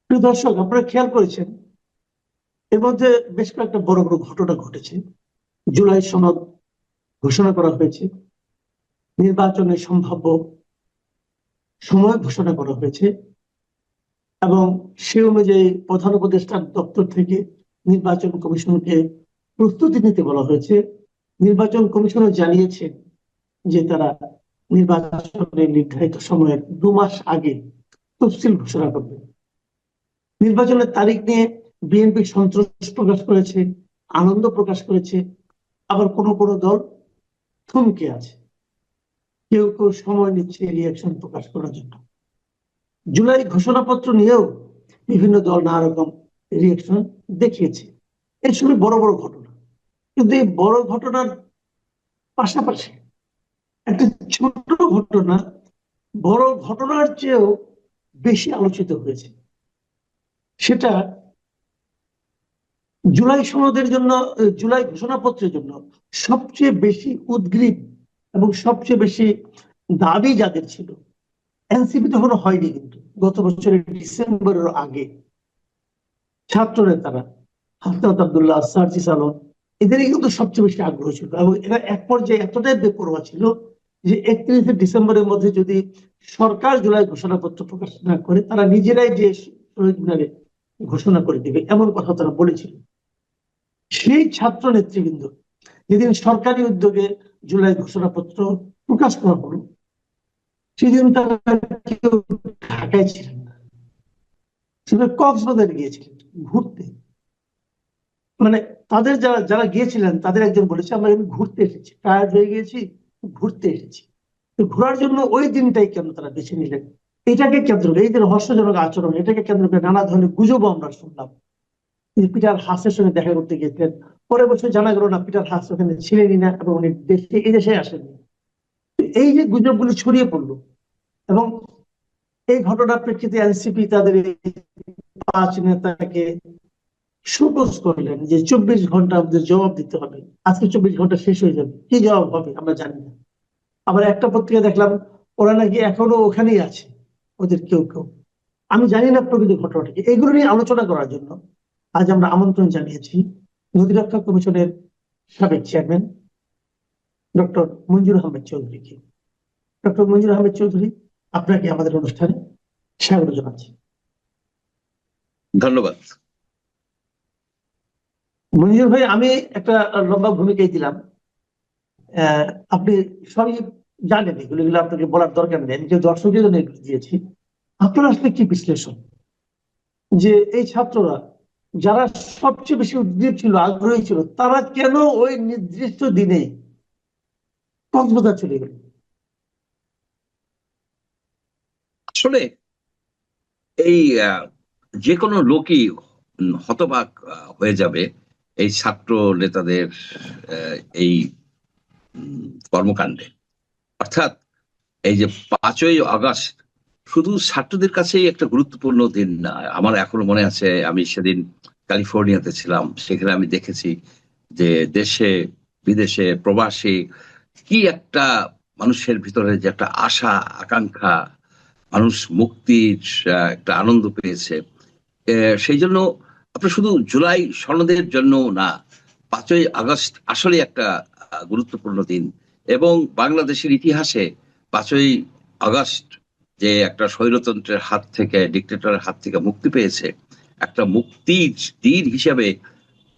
প্রিয় দর্শক, আপনারা খেয়াল করেছেন এর মধ্যে বেশ কয়েকটা বড় বড় ঘটনা ঘটেছে। জুলাই সনদ ঘোষণা করা হয়েছে, নির্বাচনের সম্ভাব্য সময় ঘোষণা করা হয়েছে এবং সে অনুযায়ী প্রধান উপদেষ্টার দপ্তর থেকে নির্বাচন কমিশনকে প্রস্তুতি নিতে বলা হয়েছে। নির্বাচন কমিশনও জানিয়েছেন যে তারা নির্বাচনের নির্ধারিত সময়ের 2 মাস আগে তফসিল ঘোষণা করবে। নির্বাচনের তারিখ নিয়ে বিএনপি সন্তোষ প্রকাশ করেছে, আনন্দ প্রকাশ করেছে, আবার কোনো কোনো দল থমকে আছে, কেউ কেউ সময় নিচ্ছে রিয়াকশন প্রকাশ করার জন্য। জুলাই ঘোষণাপত্র নিয়েও বিভিন্ন দল নানা রকম রিয়াকশন দেখিয়েছে। এর সঙ্গে বড় বড় ঘটনা, কিন্তু এই বড় ঘটনার পাশাপাশি একটা ছোট ঘটনা বড় ঘটনার চেয়েও বেশি আলোচিত হয়েছে। সেটা জুলাই সনদের জন্য, জুলাই ঘোষণাপত্রের জন্য সবচেয়ে বেশি উদ্গ্রীব এবং সবচেয়ে বেশি দাবি যাদের ছিল, এনসিপি তখনো হয়নি, কিন্তু গত বছরের ডিসেম্বরের আগে ছাত্র নেতারা হাসনাত আব্দুল্লাহ, সার্জিস আলম, এদেরই কিন্তু সবচেয়ে বেশি আগ্রহ ছিল এবং এরা এক পর্যায়ে এতটাই বেপরোয়া ছিল যে 31শে ডিসেম্বরের মধ্যে যদি সরকার জুলাই ঘোষণাপত্র প্রকাশ না করে তারা নিজেরাই যে শহীদ মিনারে ঘোষণা করে দিবে, এমন কথা তারা বলেছিল। সেই ছাত্র নেতৃবৃন্দ যেদিন সরকারি উদ্যোগে জুলাই ঘোষণাপত্র প্রকাশ করা হলো, সেদিন তারা কেউ ঢাকায় ছিলেন না, সেদিন কক্সবাজার গিয়েছিলেন ঘুরতে। মানে তাদের যারা যারা গিয়েছিলেন তাদের একজন বলেছে, আমরা এখানে ঘুরতে এসেছি, টায়ার্ড হয়ে গিয়েছি, ঘুরতে এসেছি। তো ঘোরার জন্য ওই দিনটাই কেন তারা বেছে নিলেন? এটাকে কেন্দ্র করে, এই যে রহস্যজনক আচরণ, এটাকে কেন্দ্র করে নানা ধরনের গুজব আমরা শুনলাম। পিটার হাসের সঙ্গে দেখা করতে গিয়েছিলেন, পরের বছর জানা গেল না পিটার হাস ওখানে ছিলেনই না এবং উনি এই দেশে আসেননি। এই যে গুজবগুলো ছড়িয়ে পড়লো এবং এই ঘটনার প্রেক্ষিতে এনসিপি তাদের 5 নেতাকে শোকজ করলেন যে 24 ঘন্টার মধ্যে জবাব দিতে হবে। আজকে 24 ঘন্টা শেষ হয়ে যাবে, কি জবাব হবে আমরা জানি না। আবার একটা পত্রিকা দেখলাম ওরা নাকি এখনো ওখানেই আছে, ওদের কেউ কেউ। আমি জানি না প্রকৃত ঘটনাটাকে। এগুলো নিয়ে আলোচনা করার জন্য আজ আমরা আমন্ত্রণ জানিয়েছি নদী রক্ষা কমিশনের সাবেক চেয়ারম্যান ডক্টর মঞ্জুর আহমেদ চৌধুরীকে। ডক্টর মঞ্জুর আহমেদ চৌধুরী, আপনাকে আমাদের অনুষ্ঠানে স্বাগত জানাচ্ছি। ধন্যবাদ। মঞ্জুর ভাই, আমি একটা লম্বা ভূমিকাই দিলাম, আপনি সবই জানেন, এগুলো এগুলো আপনাকে বলার দরকার নেই, আমি দর্শকের জন্য এগুলো দিয়েছি। আপনার আসলে কি বিশ্লেষণ যে এই ছাত্ররা যারা সবচেয়ে বেশি উদ্গ্রীব ছিল, আগ্রহী ছিল, তারা কেন ওই নির্দিষ্ট দিনে কক্সবাজার চলে গেল? আসলে এই যে কোনো লোকই হতবাক হয়ে যাবে এই ছাত্র নেতাদের এই কর্মকাণ্ডে। অর্থাৎ এই যে 5ই আগস্ট শুধু ছাত্রদের কাছেই একটা গুরুত্বপূর্ণ দিন না। আমার এখনো মনে আছে, আমি সেদিন ক্যালিফোর্নিয়াতে ছিলাম, সেখানে আমি দেখেছি যে দেশে বিদেশে প্রবাসী কি একটা মানুষের ভিতরে যে একটা আশা আকাঙ্ক্ষা, মানুষ মুক্তির একটা আনন্দ পেয়েছে। সেই জন্য আপনার শুধু জুলাই সনদের জন্য না, 5ই আগস্ট আসলে একটা গুরুত্বপূর্ণ দিন এবং বাংলাদেশের ইতিহাসে 5ই আগস্ট যে একটা স্বৈরতন্ত্রের হাত থেকে, ডিক্টেটরের হাত থেকে মুক্তি পেয়েছে, একটা মুক্তির দিন হিসাবে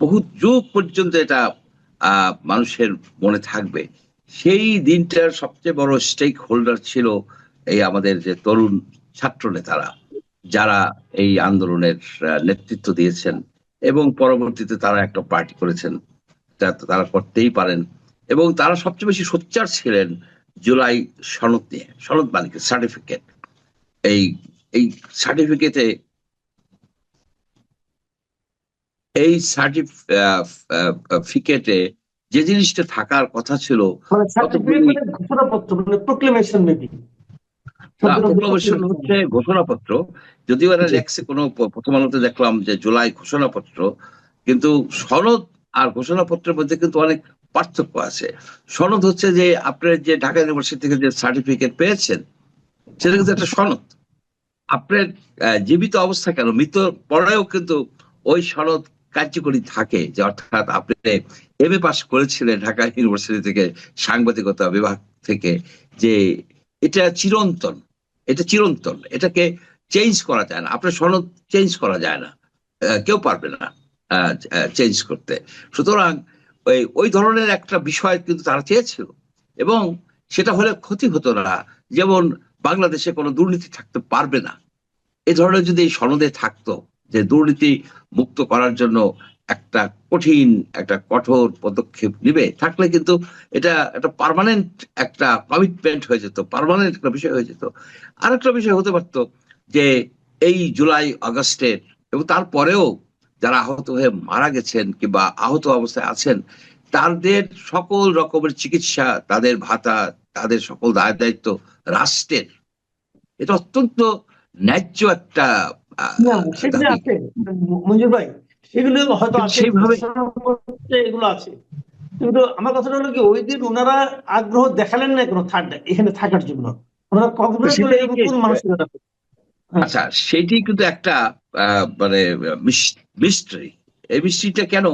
বহু যুগ পর্যন্ত এটা মানুষের মনে থাকবে। সেই দিনটার সবচেয়ে বড় স্টেক হোল্ডার ছিল এই আমাদের যে তরুণ ছাত্র নেতারা, যারা এই আন্দোলনের নেতৃত্ব দিয়েছেন এবং পরবর্তীতে তারা একটা পার্টি করেছেন, তারা করতেই পারেন। এবং তারা সবচেয়ে বেশি সোচ্চার ছিলেন জুলাই সনদ নিয়ে। সনদ মানে কি? সার্টিফিকেট। এই এই সার্টিফিকেটে এই সার্টিফিকেটে যে জিনিসটা থাকার কথা ছিল, ঘোষণাপত্র মানে প্রোক্লেমেশন মেবি, প্রোক্লামেশন হচ্ছে ঘোষণাপত্র। যদিও এরা লেখছে কোনো প্রথম আলোতে দেখলাম যে জুলাই ঘোষণাপত্র, কিন্তু সনদ আর ঘোষণাপত্রের মধ্যে কিন্তু অনেক পার্থক্য আছে। সনদ হচ্ছে যে আপনার যে ঢাকা ইউনিভার্সিটি থেকে যে সার্টিফিকেট পেয়েছেন, সেটা কিন্তু একটা সনদ। আপনার জীবিত অবস্থা কেন, মৃত পরেও কিন্তু ওই সনদ কার্যকরী থাকে, যে অর্থাৎ আপনি এমএ পাস করেছিলেন ঢাকা ইউনিভার্সিটি থেকে, সাংবাদিকতা বিভাগ থেকে, যে এটা চিরন্তন, এটা চিরন্তন, এটাকে চেঞ্জ করা যায় না, আপনার সনদ চেঞ্জ করা যায় না, কেউ পারবে না চেঞ্জ করতে। সুতরাং ওই ধরনের একটা বিষয় কিন্তু তারা চেয়েছিল, এবং সেটা হলে ক্ষতি হতো না। যেমন বাংলাদেশে কোনো দুর্নীতি থাকতে পারবে না, এ ধরনের যদি এই সনদে থাকতো যে দুর্নীতি মুক্ত করার জন্য একটা কঠিন, একটা কঠোর পদক্ষেপ নিবে, থাকলে কিন্তু এটা একটা পার্মানেন্ট একটা কমিটমেন্ট হয়ে যেত, পার্মানেন্ট একটা বিষয় হয়ে যেত। আর একটা বিষয় হতে পারতো যে এই জুলাই আগস্টের এবং তারপরেও যারা আহত হয়ে মারা গেছেন কিংবা আহত অবস্থায় আছেন, তাদের সকল রকমের চিকিৎসা, তাদের ভাতা, তাদের সকল দায় দায়িত্ব রাষ্ট্রের, এটা অত্যন্ত ন্যায্য একটা না সেগুলো দাবি। আছে মঞ্জুর ভাই, সেগুলো হয়তো কিন্তু আছে, সেইভাবে ঘোষণাপত্রে এগুলো আছে, কিন্তু আমার কথাটা হলো কি, ওই দিন ওনারা আগ্রহ দেখালেন না কোনো এখানে থাকার জন্য। ওনারা কক্সবাজার চলে সেটাই যাবেন যে, কোন মানসিকতা? হ্যাঁ। আচ্ছা সেটি কিন্তু একটা মানে মিস্ট্রি। এই মিস্ট্রিটা কেন,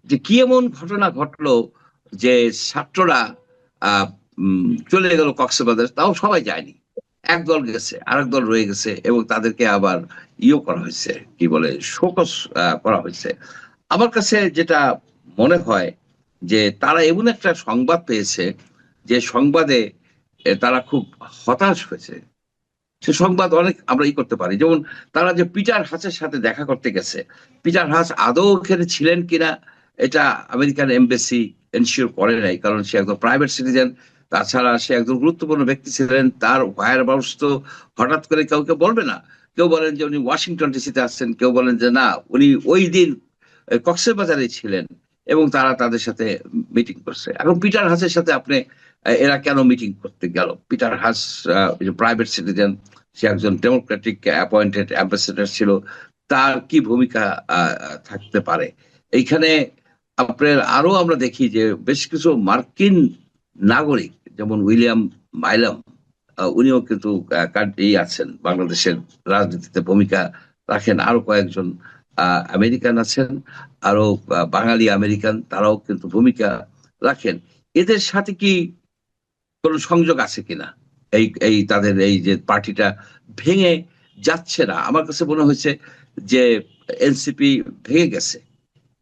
যে কি এমন ঘটনা ঘটলো যে ছাত্ররা চলে গেল কক্সবাজার, তাও সবাই যায়নি, একদল গেছে, আরেক দল রয়ে গেছে, এবং তাদেরকে আবার করা হয়েছে, কি বলে, শোকস করা হয়েছে। আমার কাছে যেটা মনে হয় যে তারা এমন একটা সংবাদ পেয়েছে, যে সংবাদে তারা খুব হতাশ হয়েছে। সে সংবাদ অনেক আমরা করতে পারি, যেমন তারা যে পিটার হাসের সাথে দেখা করতে গেছে, পিটার হাস আদৌ ওখানে ছিলেন কিনা এটা আমেরিকান এমবাসি এনশিওর করে নাই, কারণ সে একদম প্রাইভেট সিটিজেন। তাছাড়া সে একজন গুরুত্বপূর্ণ ব্যক্তি ছিলেন, তার ভাইয়ের বাউস তো হঠাৎ করে কাউকে বলবে না। কেউ বলেন যে উনি ওয়াশিংটন ডিসিতে আসছেন, কেউ বলেন যে না উনি ওই দিন কক্সবাজারে ছিলেন, এবং তারা তাদের সাথে মিটিং করছে। এখন পিটার হাসের সাথে আপনি এরা কেন মিটিং করতে গেল? পিটার হাস প্রাইভেট সিটিজেন, সে একজন ডেমোক্রেটিক অ্যাপয়েন্টেড অ্যাম্বাসেডর ছিল, তার কি ভূমিকা থাকতে পারে এইখানে? আপনার আরো আমরা দেখি যে বেশ কিছু মার্কিন নাগরিক, যেমন উইলিয়াম মাইলাম, উনিও কিন্তু আছেন, বাংলাদেশের রাজনীতিতে ভূমিকা রাখেন। আরো কয়েকজন আমেরিকান আছেন, আরো বাঙালি আমেরিকান, তারাও কিন্তু ভূমিকা রাখেন। এদের সাথে কি কোনো সংযোগ আছে কিনা? এই এই তাদের এই যে পার্টিটা ভেঙে যাচ্ছে না, আমার কাছে মনে হয়েছে যে এনসিপি ভেঙে গেছে,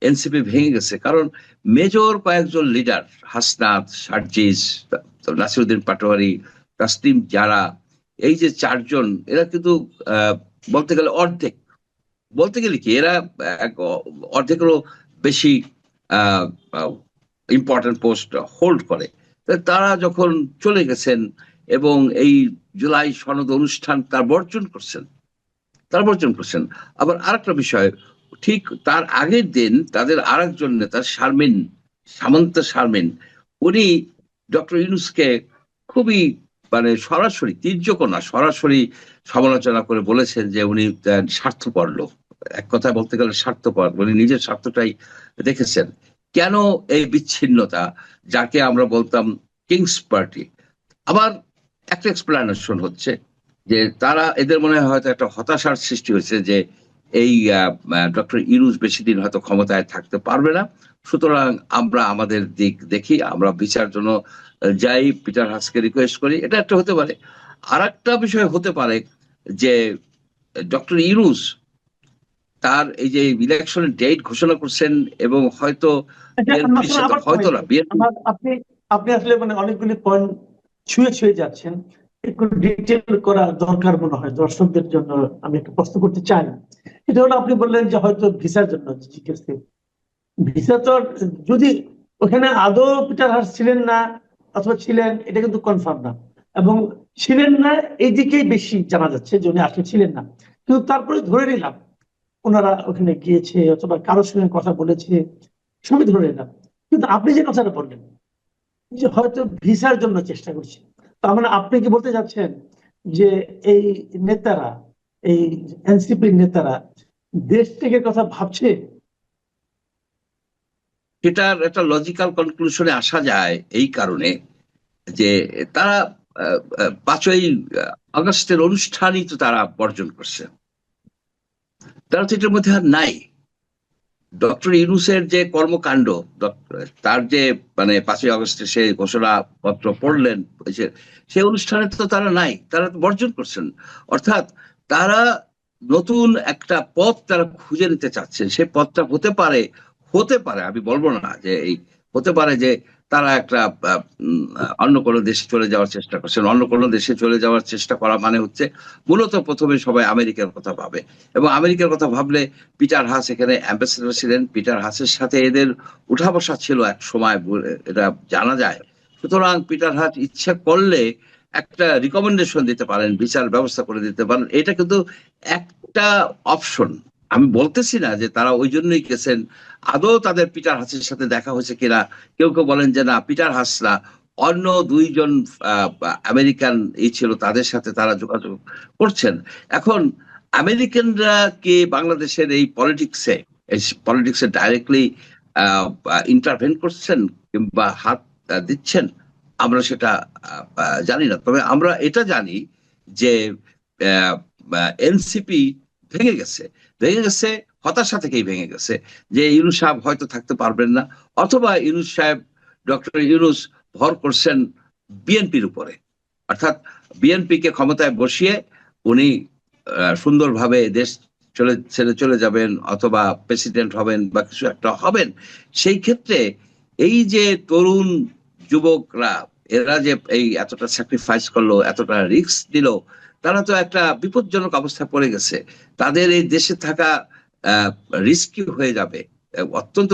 এনসিপি ভেঙে গেছে, কারণ মেজর কয়েকজন লিডার, হাসনাত, সার্জিস, নাসিরুদ্দিন পাটোয়ারি, তাসলিম জারা, এই যে চারজন, এরা কিন্তু বলতে গেলে অর্ধেক, বলতে গেলে কি এরা অর্ধেকেরও বেশি ইম্পর্টেন্ট পোস্ট হোল্ড করে। তারা যখন চলে গেছেন এবং এই জুলাই সনদ অনুষ্ঠান তার বর্জন করছেন, তারা বর্জন করছেন। আবার আরেকটা বিষয়, ঠিক তার আগের দিন তাদের আরেকজন নেতা শারমিন, সামন্ত শারমিন, উনি ডক্টর ইউনূসকে খুবই মানে সরাসরি, তির্যক না, সরাসরি সমালোচনা করে বলেছেন যে উনি স্বার্থপর লোক। এক কথায় বলতে গেলে স্বার্থপর, উনি নিজের স্বার্থটাই দেখেছেন। কেন এই বিচ্ছিন্নতা, যাকে আমরা বলতাম কিংস পার্টি? আবার একটা এক্সপ্লেনেশন হচ্ছে যে তারা, এদের মনে হয় হয়তো একটা হতাশার সৃষ্টি হয়েছে যে এই ডক্টর ইউনূস বেশি দিন হয়তো ক্ষমতায় থাকতে পারবে না, সুতরাং আমরা আমাদের দিক দেখি, আমরা বিচার জন্য যাই, পিটার হাসকে রিকোয়েস্ট করি, এটা একটা হতে পারে। আর একটা বিষয় হতে পারে যে ডক্টর ইউনূস তার এই যে ইলেকশনের ডেট ঘোষণা করছেন, এবং হয়তো বিএনপির আসলে সাথে, আবার হয়তো না বিএনপি, আপনি আপনি আসলে মানে অনেকগুলি পয়েন্ট ছুঁয়ে ছুঁয়ে যাচ্ছেন, একটু ডিটেল করা দরকার মনে হয় দর্শকদের জন্য। আমি একটু প্রশ্ন করতে চাই, এটা হলো আপনি বললেন যে হয়তো ভিসার জন্য জিজ্ঞেস, ভিসা তো যদি ওখানে আদৌ পিটার হাস ছিলেন না অথবা ছিলেন, এটা কিন্তু কনফার্ম না, এবং ছিলেন না এইদিকেই বেশি জানা যাচ্ছে যে উনি আসলে ছিলেন না। কিন্তু তারপরে ধরে নিলাম ওনারা ওখানে গিয়েছে অথবা কারোর সঙ্গে কথা বলেছে, সবই ধরে নিলাম। কিন্তু আপনি যে কথাটা বললেন যে হয়তো ভিসার জন্য চেষ্টা করছে, তার মানে আপনি কি বলতে চাচ্ছেন যে এই নেতারা, এই এনসিপির নেতারা দেশ থেকে কথা ভাবছে? সেটার একটা লজিক্যাল কনক্লুশনে আসা যায় এই কারণে যে তারা 5ই আগস্টের অনুষ্ঠানই তো তারা বর্জন করছে, তারা তো এটার মধ্যে আর নাই। ডক্টর ইউনূসের যে কর্মকাণ্ড, তার যে মানে 5ই আগস্টে সে ঘোষণাপত্র পড়লেন, সে অনুষ্ঠানে তো তারা নাই, তারা তো বর্জন করছেন। অর্থাৎ তারা নতুন একটা পথ তারা খুঁজে নিতে চাচ্ছেন। সে পথটা হতে পারে, আমি বলবো না যে এই হতে পারে যে তারা একটা অন্য কোনো দেশে চলে যাওয়ার চেষ্টা করছেন। অন্য কোনো দেশে চলে যাওয়ার চেষ্টা করা মানে হচ্ছে মূলত প্রথমে সবাই আমেরিকার কথা ভাবে, এবং আমেরিকার কথা ভাবলে পিটার হাস এখানে অ্যাম্বাসেডর ছিলেন, পিটার হাসের সাথে এদের উঠা বসা ছিল এক সময়, এটা জানা যায়। সুতরাং পিটার হাস ইচ্ছা করলে একটা রিকমেন্ডেশন দিতে পারেন, বিচার ব্যবস্থা করে দিতে পারেন। এটা কিন্তু একটা অপশন। আমি বলতেছি না যে তারা ওই জন্যই গেছেন, আদৌ তাদের পিটার হাসের সাথে দেখা হয়েছে কিনা। কেউ কেউ বলেন যে না, পিটার হাস না, অন্য 2জন আমেরিকান ছিল, তাদের সাথে তারা যোগাযোগ করছেন। এখন আমেরিকানরা কি বাংলাদেশের এই পলিটিক্সে ডাইরেক্টলি ইন্টারভেন করছেন কিংবা হাত দিচ্ছেন, আমরা সেটা জানি না। তবে আমরা এটা জানি যে এনসিপি ভেঙে গেছে, হতাশা থেকেই ভেঙে গেছে, যে ইউনূস সাহেব হয়তো থাকতে পারবেন না, অথবা ডক্টর ইউনূস ভর করছেন বিএনপির উপরে। অর্থাৎ বিএনপি কে ক্ষমতায় বসিয়ে উনি সুন্দরভাবে দেশ ছেড়ে চলে যাবেন, অথবা প্রেসিডেন্ট হবেন বা কিছু একটা হবেন। সেই ক্ষেত্রে এই যে তরুণ যুবকরা, এরা যে এই এতটা স্যাক্রিফাইস করলো, এতটা রিস্ক দিল, তারা তো একটা বিপজ্জনক অবস্থায় পড়ে গেছে। তাদের এই দেশে থাকা রিস্কি হয়ে যাবে, অত্যন্ত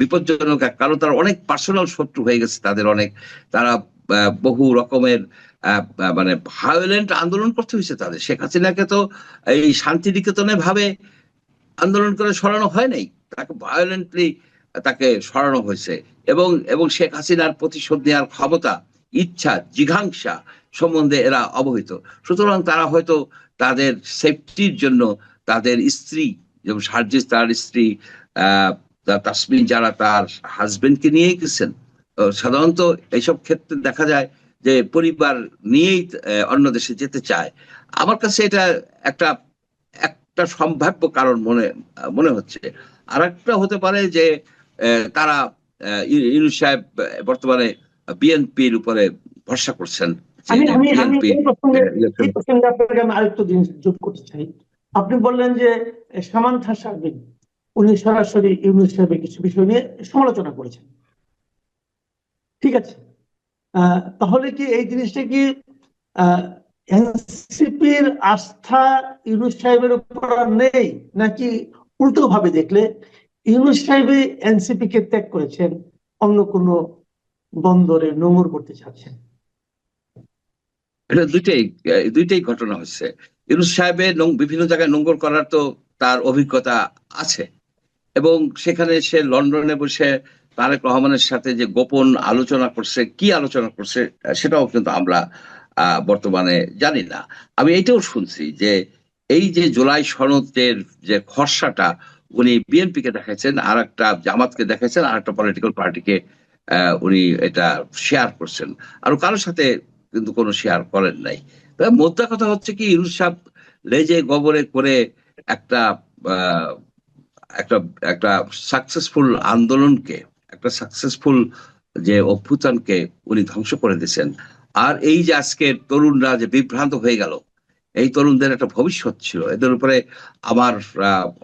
বিপজ্জনক। কারণ তারা অনেক পার্সোনাল শত্রু হয়ে গেছে, তারা বহু রকমের মানে ভায়োলেন্ট আন্দোলন করতে হয়েছে তাদের। শেখ হাসিনাকে তো এই শান্তিনিকেতনে ভাবে আন্দোলন করে সরানো হয় নাই, তাকে ভায়োলেন্টলি তাকে সরানো হয়েছে। এবং শেখ হাসিনার প্রতিশোধ নেওয়ার ক্ষমতা, ইচ্ছা, জিঘাংসা সম্বন্ধে এরা অবহিত। সুতরাং তারা হয়তো তাদের সেফটির জন্য তাদের স্ত্রী, যেমন সার্জিস তার স্ত্রী, তাসমিন যারা তার হাজবেন্ডকে নিয়েই গেছেন। সাধারণত এইসব ক্ষেত্রে দেখা যায় যে পরিবার নিয়েই অন্য দেশে যেতে চায়। আমার কাছে এটা একটা একটা সম্ভাব্য কারণ মনে হচ্ছে। আর একটা হতে পারে যে তারা ইউনূস সাহেব বর্তমানে বিএনপির উপরে ভরসা করছেন। আমি এই প্রসঙ্গে আপনাকে আমি আরেকটু জিনিস যোগ করতে চাই। আপনি বললেন যে সামান্থা শারমিন উনি সরাসরি ইউনূস সাহেবের কিছু বিষয় নিয়ে সমালোচনা করেছেন, ঠিক আছে। তাহলে কি এই জিনিসটা কি এনসিপির আস্থা ইউনূস সাহেবের উপর নেই, নাকি উল্টো ভাবে দেখলে ইউনূস সাহেব এনসিপি কে ত্যাগ করেছেন, অন্য কোনো বন্দরে নোঙর করতে চাচ্ছেন? এটা দুইটাই ঘটনা হচ্ছে। ইউনূস সাহেবের বিভিন্ন জায়গায় নোঙ্গর করার তো তার অভিজ্ঞতা আছে, এবং সেখানে সে লন্ডনে বসে তারেক রহমানের সাথে যে গোপন আলোচনা করছে, কি আলোচনা করছে সেটাও কিন্তু আমরা বর্তমানে জানি না। আমি এইটাও শুনছি যে এই যে জুলাই সনদের যে খসড়াটা উনি বিএনপিকে দেখাচ্ছেন, আর একটা জামাতকে দেখাচ্ছেন, আর একটা পলিটিক্যাল পার্টিকে উনি এটা শেয়ার করছেন, আর কারোর সাথে কিন্তু কোনো শেয়ার করেন নাই। তবে মোদ্দা কথা হচ্ছে কি, ইউনূস সাহেব লেজে গোবরে করে একটা একটা একটা সাকসেসফুল আন্দোলনকে, একটা সাকসেসফুল যে অভ্যুত্থানকে উনি ধ্বংস করে দিয়েছেন। আর এই যে আজকের তরুণরা যে বিভ্রান্ত হয়ে গেল, এই তরুণদের একটা ভবিষ্যৎ ছিল, এদের উপরে আমার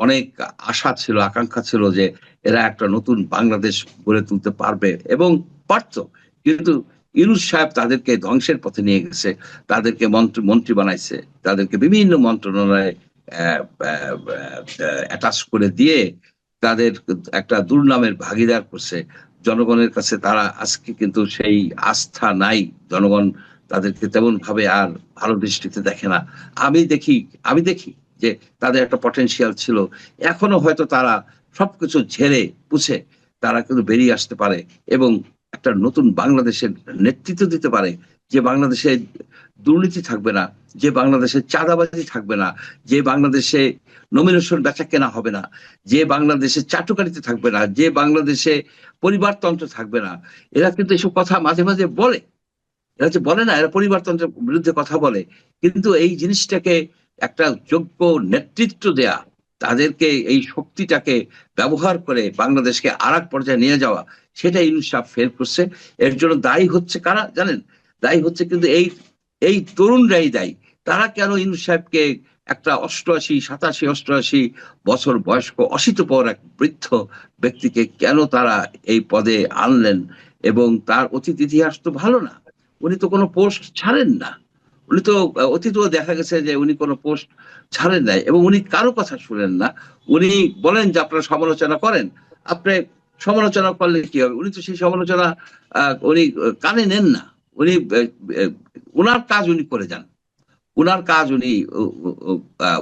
অনেক আশা ছিল, আকাঙ্ক্ষা ছিল যে এরা একটা নতুন বাংলাদেশ গড়ে তুলতে পারবে এবং পারত। কিন্তু ইউনূস সাহেব তাদেরকে ধ্বংসের পথে নিয়ে গেছে, তাদেরকে মন্ত্রী বানাইছে, তাদেরকে বিভিন্ন মন্ত্রণালয়ে অ্যাটাচ করে দিয়ে তাদের একটা দুর্নামের ভাগিদার করছে। জনগণের কাছে তারা আজকে কিন্তু সেই আস্থা নাই, জনগণ তাদেরকে তেমন ভাবে আর ভালো দৃষ্টিতে দেখে না। আমি দেখি যে তাদের একটা পটেনশিয়াল ছিল, এখনো হয়তো তারা সবকিছু ঝেড়ে পুছে তারা কিন্তু বেরিয়ে আসতে পারে এবং একটা নতুন বাংলাদেশের নেতৃত্ব দিতে পারে, যে বাংলাদেশে দুর্নীতি থাকবে না, যে বাংলাদেশে চাঁদাবাজি থাকবে না, যে বাংলাদেশে নমিনেশন বেচা কেনা হবে না, যে বাংলাদেশে চাটুকারিতে থাকবে না, যে বাংলাদেশে পরিবারতন্ত্র থাকবে না। এরা কিন্তু এসব কথা মাঝে মাঝে বলে, এরা যে বলে না, এরা পরিবারতন্ত্রের বিরুদ্ধে কথা বলে, কিন্তু এই জিনিসটাকে একটা যোগ্য নেতৃত্ব দেয়া, তাদেরকে এই শক্তিটাকে ব্যবহার করে বাংলাদেশকে আর এক পর্যায়ে নিয়ে যাওয়া, সেটা ইউনূস সাহেব ফেল করছে। এর জন্য দায়ী হচ্ছে কারা জানেন? দায়ী হচ্ছে কিন্তু এই তরুণরাই দায়ী। তারা কেন ইউনূস সাহেবকে, একটা 88, 87, 88 বছর বয়স্ক অশীতপর এক বৃদ্ধ ব্যক্তিকে কেন তারা এই পদে আনলেন? এবং তার অতীত ইতিহাস তো ভালো না। উনি তো কোনো পোস্ট ছাড়েন না। উনি তো অতীতেও দেখা গেছে যে উনি কোনো পোস্ট ছাড়েন নাই, এবং উনি কারো কথা শুনেন না। উনি বলেন যে আপনারা সমালোচনা করেন, আপনি সমালোচনা করলে কি হবে? উনি তো সেই সমালোচনা উনি কানে নেন না। উনি উনার কাজ উনি করে যান, উনার কাজ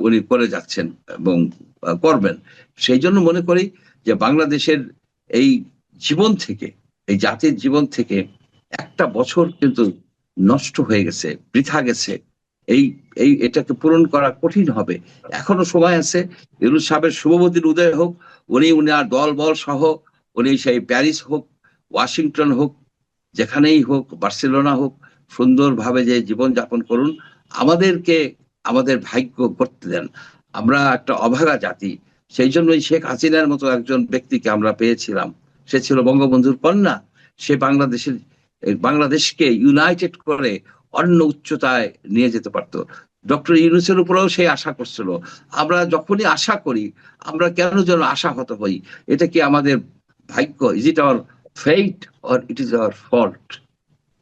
উনি করে যাচ্ছেন এবং করবেন। সেই জন্য মনে করি যে বাংলাদেশের এই জীবন থেকে, এই জাতির জীবন থেকে একটা বছর কিন্তু নষ্ট হয়ে গেছে, বৃথা গেছে। এই এই এটাকে পূরণ করা কঠিন হবে। এখনো সময় আছে। ইউনূস সাহেবের শুভবুদ্ধির উদয় হোক। উনার দল বল সহ উনি সেই প্যারিস হোক, ওয়াশিংটন হোক, যেখানেই হোক, বার্সেলোনা হোক, সুন্দরভাবে যে জীবন যাপন করুন। আমাদেরকে আমাদের ভাগ্য করতে দেন। আমরা একটা অভাগা জাতি। সেই জন্যই শেখ হাসিনার মতো একজন ব্যক্তিকে আমরা পেয়েছিলাম। সে ছিল বঙ্গবন্ধুর কন্যা। সে বাংলাদেশকে ইউনাইটেড করে অন্য উচ্চতায় নিয়ে যেতে পারতো। ডক্টর ইউনূসের উপরেও সেই আশা করছিল। আমরা যখনই আশা করি, আমরা কেন যেন আশাহত হই। এটা কি আমাদের ভাগ্য? Is it our fate or it is our fault?